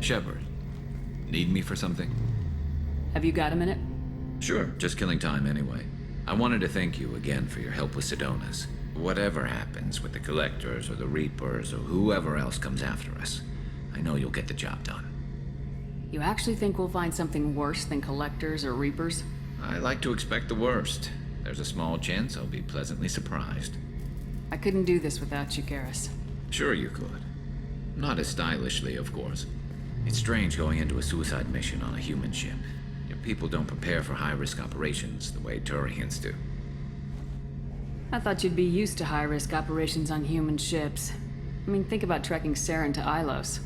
Shepard, need me for something? Have you got a minute? Sure, just killing time anyway. I wanted to thank you again for your help with Sedona's. Whatever happens with the Collectors or the Reapers or whoever else comes after us, I know you'll get the job done. You actually think we'll find something worse than Collectors or Reapers? I like to expect the worst. There's a small chance I'll be pleasantly surprised. I couldn't do this without you, Garrus. Sure you could. Not as stylishly, of course. It's strange going into a suicide mission on a human ship. Your people don't prepare for high-risk operations the way Turians do. I thought you'd be used to high-risk operations on human ships. I mean, think about trekking Saren to Ilos.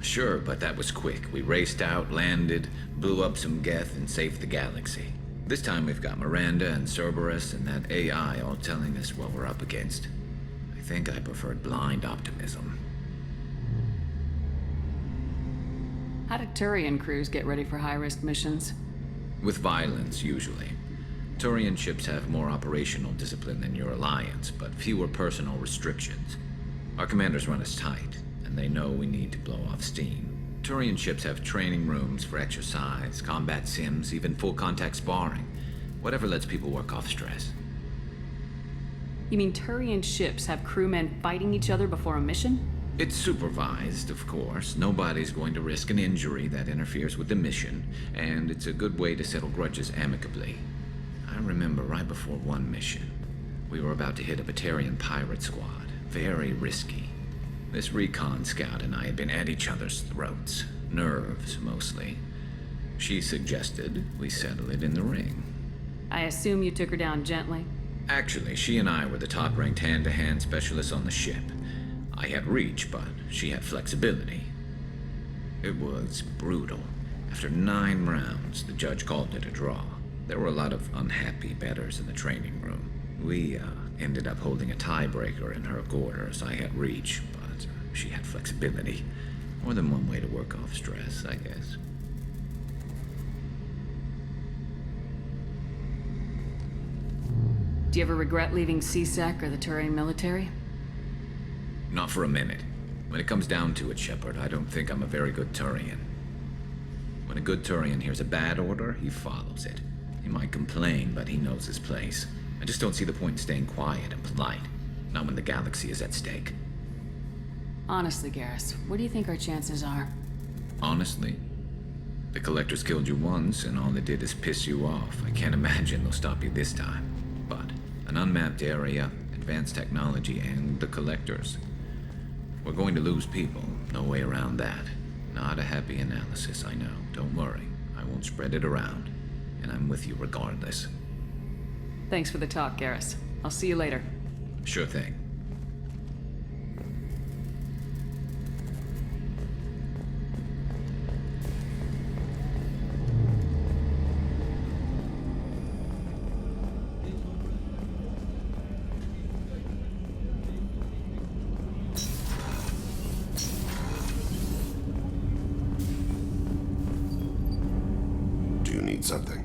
Sure, but that was quick. We raced out, landed, blew up some Geth, and saved the galaxy. This time we've got Miranda and Cerberus and that AI all telling us what we're up against. I think I preferred blind optimism. How do Turian crews get ready for high-risk missions? With violence, usually. Turian ships have more operational discipline than your alliance, but fewer personal restrictions. Our commanders run us tight, and they know we need to blow off steam. Turian ships have training rooms for exercise, combat sims, even full-contact sparring. Whatever lets people work off stress. You mean Turian ships have crewmen fighting each other before a mission? It's supervised, of course. Nobody's going to risk an injury that interferes with the mission, and it's a good way to settle grudges amicably. I remember right before one mission, we were about to hit a Batarian pirate squad. Very risky. This recon scout and I had been at each other's throats. Nerves, mostly. She suggested we settle it in the ring. I assume you took her down gently? Actually, she and I were the top-ranked hand-to-hand specialists on the ship. I had reach, but she had flexibility. It was brutal. After 9 rounds, the judge called it a draw. There were a lot of unhappy bettors in the training room. We ended up holding a tiebreaker in her quarters. I had reach, but she had flexibility. More than one way to work off stress, I guess. Do you ever regret leaving CSEC or the Turian military? Not for a minute. When it comes down to it, Shepard, I don't think I'm a very good Turian. When a good Turian hears a bad order, he follows it. He might complain, but he knows his place. I just don't see the point in staying quiet and polite. Not when the galaxy is at stake. Honestly, Garrus, what do you think our chances are? Honestly? The Collectors killed you once, and all they did is piss you off. I can't imagine they'll stop you this time. But an unmapped area, advanced technology, and the Collectors. We're going to lose people. No way around that. Not a happy analysis, I know. Don't worry. I won't spread it around. And I'm with you regardless. Thanks for the talk, Garrus. I'll see you later. Sure thing. Do you need something?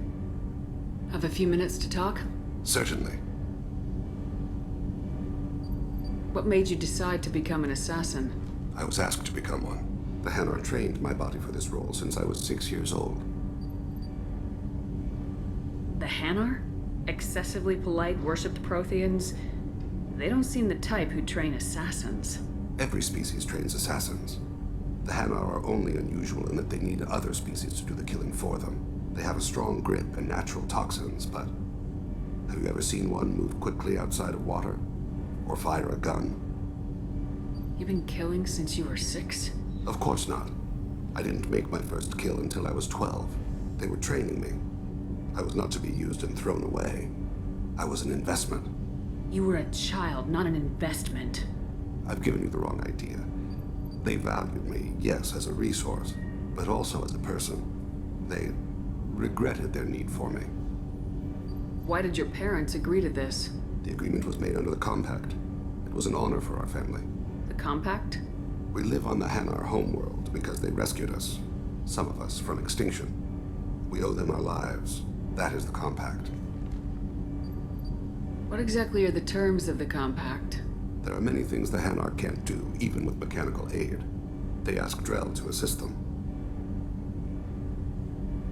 Have a few minutes to talk? Certainly. What made you decide to become an assassin? I was asked to become one. The Hanar trained my body for this role since I was 6 years old. The Hanar? Excessively polite, worshipped Protheans? They don't seem the type who train assassins. Every species trains assassins. The Hanar are only unusual in that they need other species to do the killing for them. They have a strong grip and natural toxins, but have you ever seen one move quickly outside of water? Or fire a gun? You've been killing since you were 6? Of course not. I didn't make my first kill until I was 12. They were training me. I was not to be used and thrown away. I was an investment. You were a child, not an investment. I've given you the wrong idea. They valued me, yes, as a resource, but also as a person. They regretted their need for me. Why did your parents agree to this? The agreement was made under the Compact. It was an honor for our family. The Compact? We live on the Hanar homeworld because they rescued us. Some of us from extinction. We owe them our lives. That is the Compact. What exactly are the terms of the Compact? There are many things the Hanar can't do, even with mechanical aid. They ask Drell to assist them.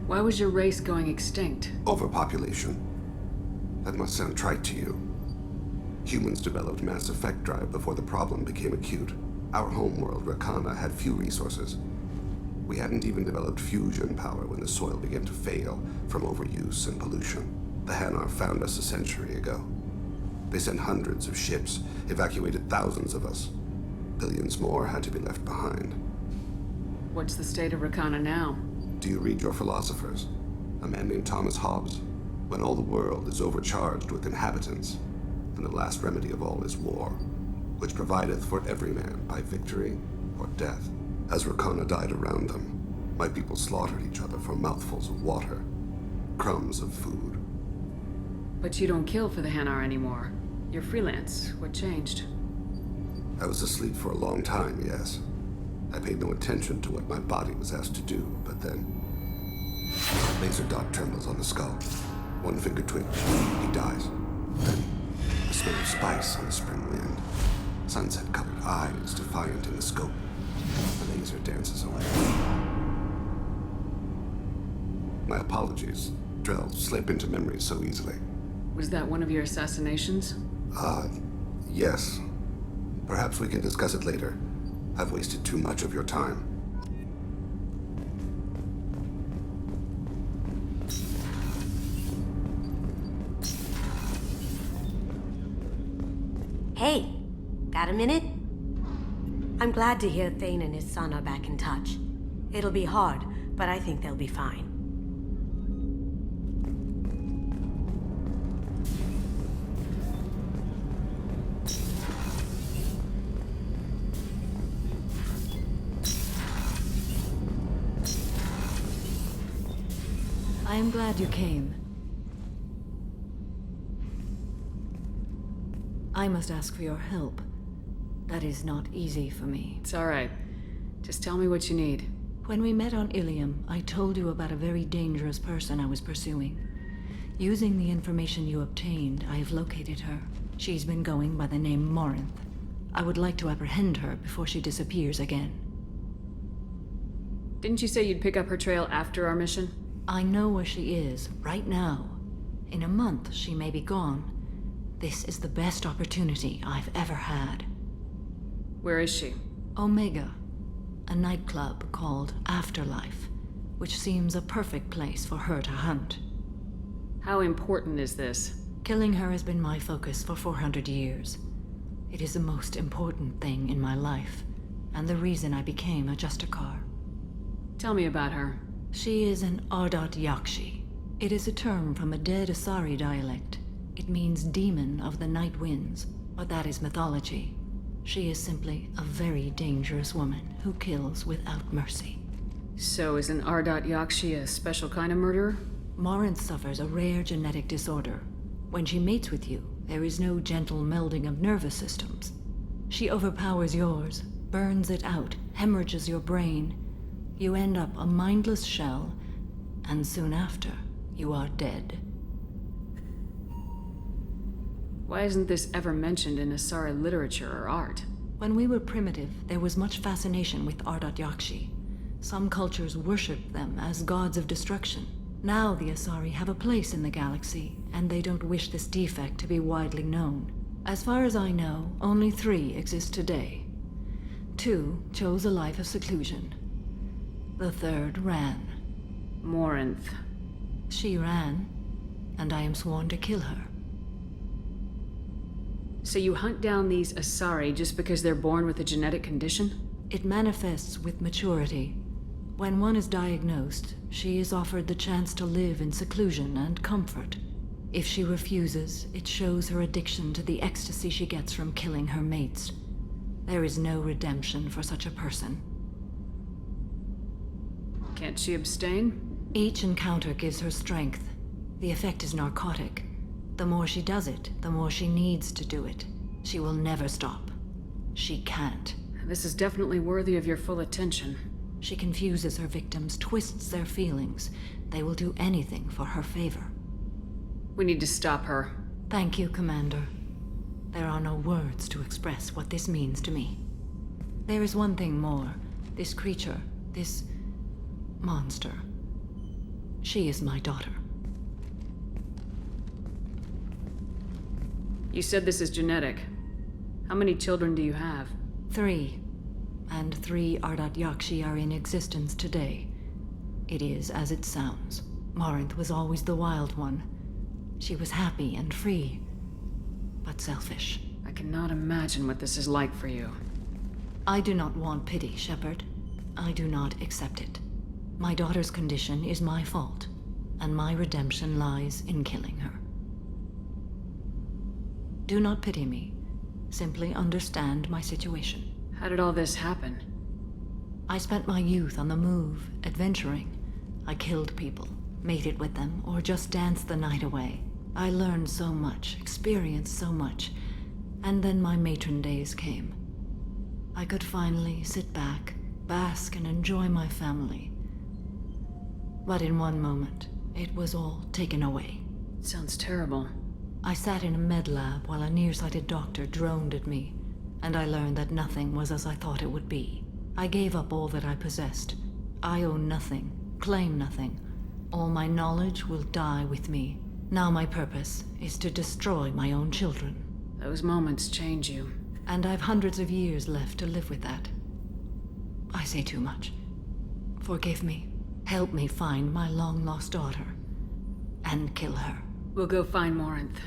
Why was your race going extinct? Overpopulation. That must sound trite to you. Humans developed mass effect drive before the problem became acute. Our homeworld, Rakana, had few resources. We hadn't even developed fusion power when the soil began to fail from overuse and pollution. The Hanar found us a century ago. They sent hundreds of ships, evacuated thousands of us. Billions more had to be left behind. What's the state of Rakana now? Do you read your philosophers? A man named Thomas Hobbes? When all the world is overcharged with inhabitants, and the last remedy of all is war, which provideth for every man by victory or death. As Rakana died around them, my people slaughtered each other for mouthfuls of water, crumbs of food. But you don't kill for the Hanar anymore. You're freelance. What changed? I was asleep for a long time, yes. I paid no attention to what my body was asked to do, but then... Laser dot trembles on the skull. One finger twitch. He dies. Then, the smell of spice on the spring wind. Sunset-colored eyes defiant in the scope. The laser dances away. My apologies. Drell slip into memory so easily. Was that one of your assassinations? Yes. Perhaps we can discuss it later. I've wasted too much of your time. Hey, got a minute? I'm glad to hear Thane and his son are back in touch. It'll be hard, but I think they'll be fine. I am glad you came. I must ask for your help. That is not easy for me. It's alright. Just tell me what you need. When we met on Ilium, I told you about a very dangerous person I was pursuing. Using the information you obtained, I have located her. She's been going by the name Morinth. I would like to apprehend her before she disappears again. Didn't you say you'd pick up her trail after our mission? I know where she is, right now. In a month, she may be gone. This is the best opportunity I've ever had. Where is she? Omega, a nightclub called Afterlife, which seems a perfect place for her to hunt. How important is this? Killing her has been my focus for 400 years. It is the most important thing in my life, and the reason I became a Justicar. Tell me about her. She is an Ardat Yakshi. It is a term from a dead Asari dialect. It means demon of the night winds, but that is mythology. She is simply a very dangerous woman who kills without mercy. So is an Ardat Yakshi a special kind of murderer? Morinth suffers a rare genetic disorder. When she mates with you, there is no gentle melding of nervous systems. She overpowers yours, burns it out, hemorrhages your brain. You end up a mindless shell, and soon after, you are dead. Why isn't this ever mentioned in Asari literature or art? When we were primitive, there was much fascination with Ardat Yakshi. Some cultures worshipped them as gods of destruction. Now the Asari have a place in the galaxy, and they don't wish this defect to be widely known. As far as I know, only 3 exist today. 2 chose a life of seclusion. The 3rd ran. Morinth. She ran, and I am sworn to kill her. So you hunt down these Asari just because they're born with a genetic condition? It manifests with maturity. When one is diagnosed, she is offered the chance to live in seclusion and comfort. If she refuses, it shows her addiction to the ecstasy she gets from killing her mates. There is no redemption for such a person. Can't she abstain? Each encounter gives her strength. The effect is narcotic. The more she does it, the more she needs to do it. She will never stop. She can't. This is definitely worthy of your full attention. She confuses her victims, twists their feelings. They will do anything for her favor. We need to stop her. Thank you, Commander. There are no words to express what this means to me. There is one thing more. This creature, this monster. She is my daughter. You said this is genetic. How many children do you have? 3. And 3 Ardat Yakshi are in existence today. It is as it sounds. Morinth was always the wild one. She was happy and free, but selfish. I cannot imagine what this is like for you. I do not want pity, Shepard. I do not accept it. My daughter's condition is my fault, and my redemption lies in killing her. Do not pity me. Simply understand my situation. How did all this happen? I spent my youth on the move, adventuring. I killed people, mated with them, or just danced the night away. I learned so much, experienced so much, and then my matron days came. I could finally sit back, bask, and enjoy my family. But in one moment, it was all taken away. Sounds terrible. I sat in a med lab while a nearsighted doctor droned at me, and I learned that nothing was as I thought it would be. I gave up all that I possessed. I own nothing, claim nothing. All my knowledge will die with me. Now my purpose is to destroy my own children. Those moments change you. And I've hundreds of years left to live with that. I say too much. Forgive me. Help me find my long-lost daughter. And kill her. We'll go find Morinth.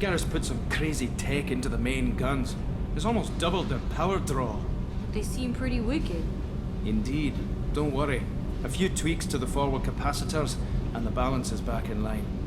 Garrus put some crazy tech into the main guns. It's almost doubled their power draw. They seem pretty wicked. Indeed. Don't worry. A few tweaks to the forward capacitors, and the balance is back in line.